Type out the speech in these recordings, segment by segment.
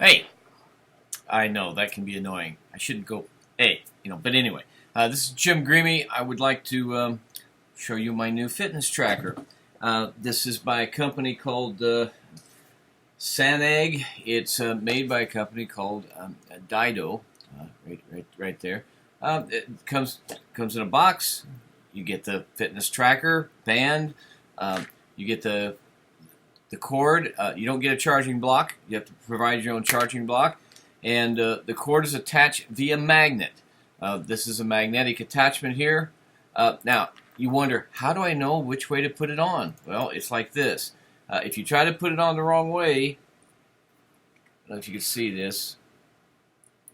Hey, I know that can be annoying. I shouldn't go, hey, but anyway. This is Jim Greamy. I would like to show you my new fitness tracker. This is by a company called Sanag. It's made by a company called Dido, right there. It comes in a box. You get the fitness tracker band. You get the cord. You don't get a charging block. You have to provide your own charging block. And the cord is attached via magnet. This is a magnetic attachment here. Now, you wonder, how do I know which way to put it on? Well, it's like this. If you try to put it on the wrong way, I don't know if you can see this.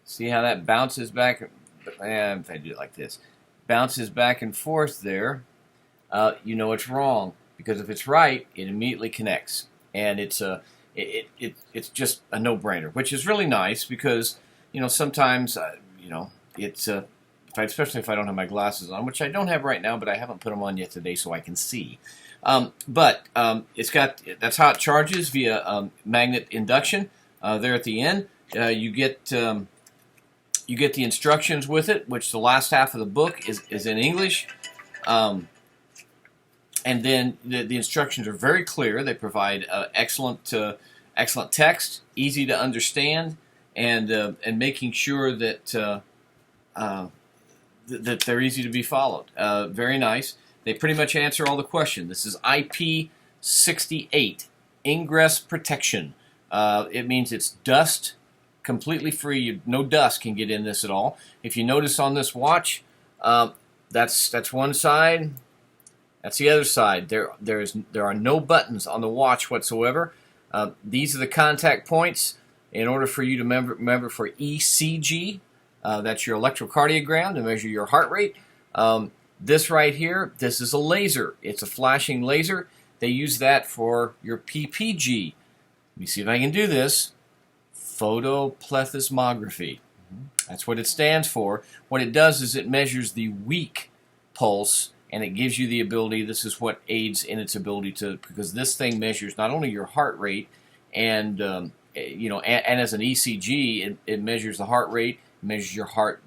See how that bounces back? If I do it like this, bounces back and forth there, you know it's wrong. Because if it's right, it immediately connects. And it's just a no-brainer, which is really nice because, sometimes, it's especially if I don't have my glasses on, which I don't have right now, but I haven't put them on yet today so I can see. That's how it charges via magnet induction. There at the end, you get the instructions with it, which the last half of the book is in English. And then the instructions are very clear. They provide excellent text, easy to understand, and making sure that that they're easy to be followed. Very nice. They pretty much answer all the questions. This is IP68, ingress protection. It means it's dust completely free. No dust can get in this at all. If you notice on this watch, that's one side. That's the other side. There are no buttons on the watch whatsoever. These are the contact points. In order for you to remember for ECG, that's your electrocardiogram to measure your heart rate. This right here, this is a laser. It's a flashing laser. They use that for your PPG. Let me see if I can do this. Photoplethysmography. That's what it stands for. What it does is it measures the weak pulse, and it gives you the ability, this is what aids in its ability to, because this thing measures not only your heart rate, and and as an ECG, it measures the heart rate, measures your heart,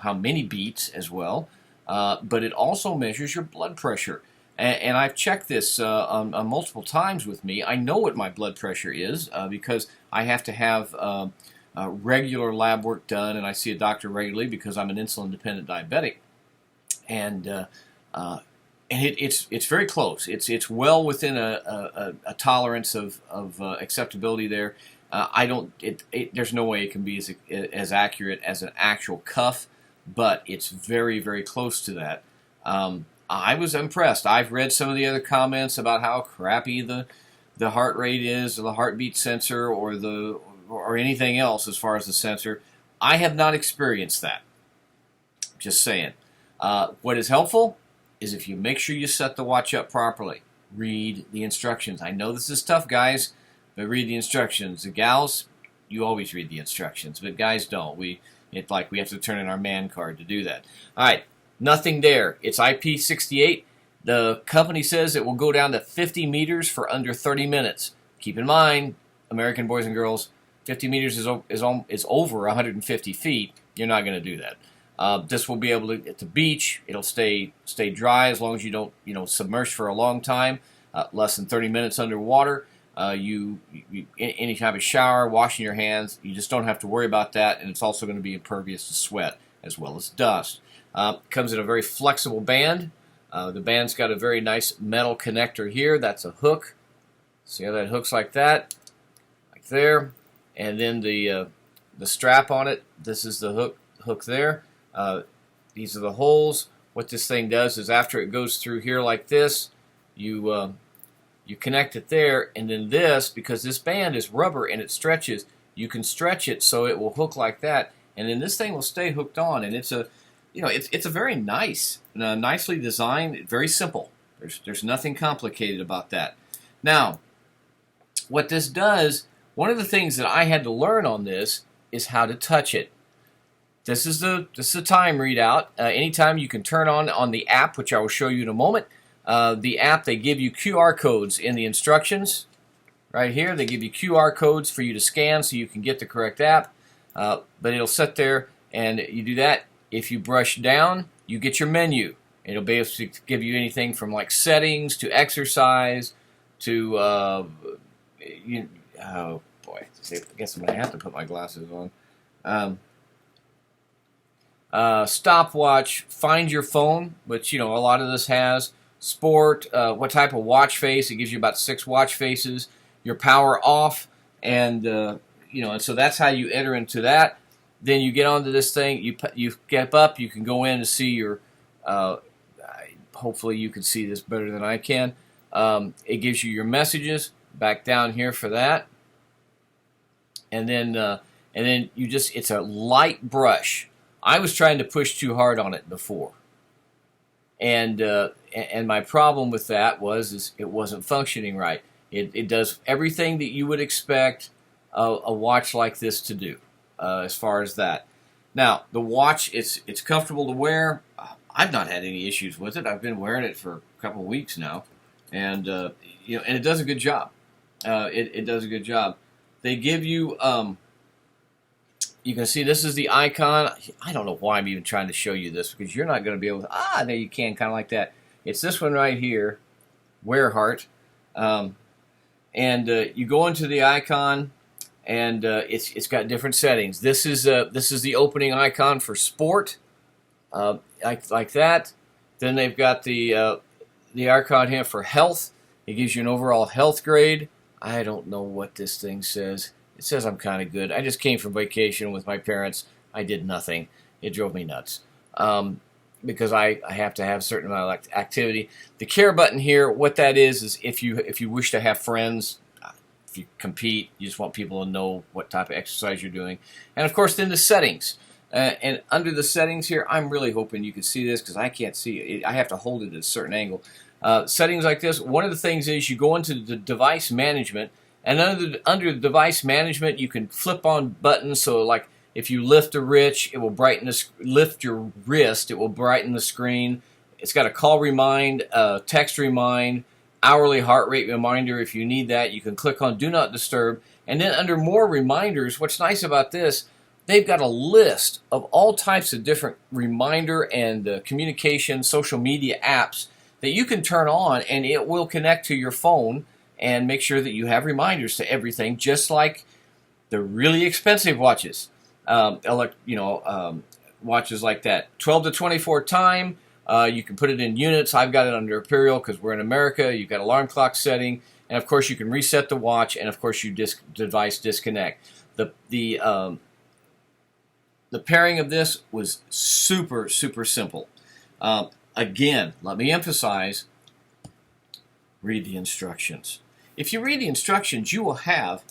how many beats as well, but it also measures your blood pressure. And I've checked this on multiple times with me. I know what my blood pressure is because I have to have regular lab work done, and I see a doctor regularly because I'm an insulin-dependent diabetic. And it's very close. It's well within a tolerance of acceptability there. There's no way it can be as accurate as an actual cuff, but it's very, very close to that. I was impressed. I've read some of the other comments about how crappy the heart rate is, or the heartbeat sensor, or anything else as far as the sensor. I have not experienced that. Just saying. What is helpful is if you make sure you set the watch up properly. Read the instructions. I know this is tough, guys, but read the instructions. The gals, you always read the instructions, but guys don't. We have to turn in our man card to do that. All right, nothing there. It's IP68. The company says it will go down to 50 meters for under 30 minutes. Keep in mind, American boys and girls, 50 meters is over 150 feet. You're not going to do that. This will be able to, at the beach, it'll stay dry as long as you don't, submerge for a long time, less than 30 minutes underwater. Any type of shower, washing your hands, you just don't have to worry about that, and it's also going to be impervious to sweat as well as dust. Comes in a very flexible band. The band's got a very nice metal connector here. That's a hook. See how that hooks like that? Like there. And then the strap on it, this is the hook there. These are the holes. What this thing does is after it goes through here like this, you connect it there, and then this, because this band is rubber and it stretches, you can stretch it so it will hook like that, and then this thing will stay hooked on. And it's a very nice, nicely designed, very simple. There's nothing complicated about that. Now, what this does, one of the things that I had to learn on this is how to touch it. This is the time readout. Anytime you can turn on the app, which I will show you in a moment. The app, they give you QR codes in the instructions, right here. They give you QR codes for you to scan so you can get the correct app, but it'll sit there and you do that. If you brush down, you get your menu. It'll basically give you anything from like settings to exercise to, oh boy, I guess I'm going to have to put my glasses on. Stopwatch, find your phone, which, you know, a lot of this has. Sport, what type of watch face, it gives you about 6 watch faces. Your power off, and, you know, and so that's how you enter into that. Then you get onto this thing, you get up, you can go in to see your, hopefully you can see this better than I can. It gives you your messages, back down here for that. And then you just, it's a light brush. I was trying to push too hard on it before. And my problem with that is it wasn't functioning right. It does everything that you would expect a watch like this to do, as far as that. Now, the watch, it's comfortable to wear. I've not had any issues with it. I've been wearing it for a couple of weeks now, and you know, and it does a good job. It does a good job. They give you, you can see this is the icon. I don't know why I'm even trying to show you this, because you're not going to be able to, there you can, kind of like that. It's this one right here, WearHeart. And you go into the icon, and it's got different settings. This is the opening icon for sport, like that. Then they've got the icon here for health. It gives you an overall health grade. I don't know what this thing says. It says I'm kind of good. I just came from vacation with my parents. I did nothing. It drove me nuts. Because I have to have a certain amount of activity. The care button here, what that is if you wish to have friends, if you compete, you just want people to know what type of exercise you're doing. And of course, then the settings. And under the settings here, I'm really hoping you can see this, because I can't see it. I have to hold it at a certain angle. Settings like this, one of the things is you go into the device management, and under the device management, you can flip on buttons. So like if you lift a wrist, it will brighten lift your wrist, it will brighten the screen. It's got a call remind, text remind, hourly heart rate reminder. If you need that, you can click on do not disturb. And then under more reminders, what's nice about this, they've got a list of all types of different reminder and communication, social media apps that you can turn on, and it will connect to your phone and make sure that you have reminders to everything, just like the really expensive watches. Watches like that. 12 to 24 time. You can put it in units. I've got it under imperial because we're in America. You've got alarm clock setting, and of course you can reset the watch, and of course you device disconnect. The pairing of this was super simple. Again, let me emphasize: read the instructions. If you read the instructions, you will have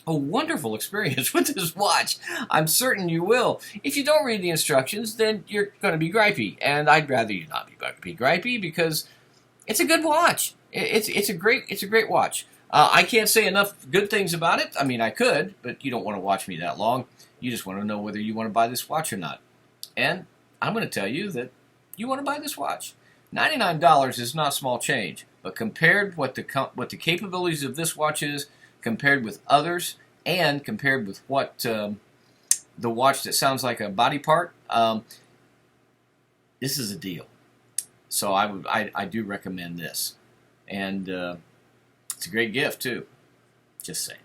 a wonderful experience with this watch. I'm certain you will. If you don't read the instructions, then you're going to be gripey, and I'd rather you not be gripey, because it's a good watch. It's a great watch. I can't say enough good things about it. I mean, I could, but you don't want to watch me that long. You just want to know whether you want to buy this watch or not. And I'm going to tell you that you want to buy this watch. $99 is not small change, but compared what the capabilities of this watch is, compared with others, and compared with what the watch that sounds like a body part, this is a deal. So I do recommend this, and it's a great gift too. Just saying.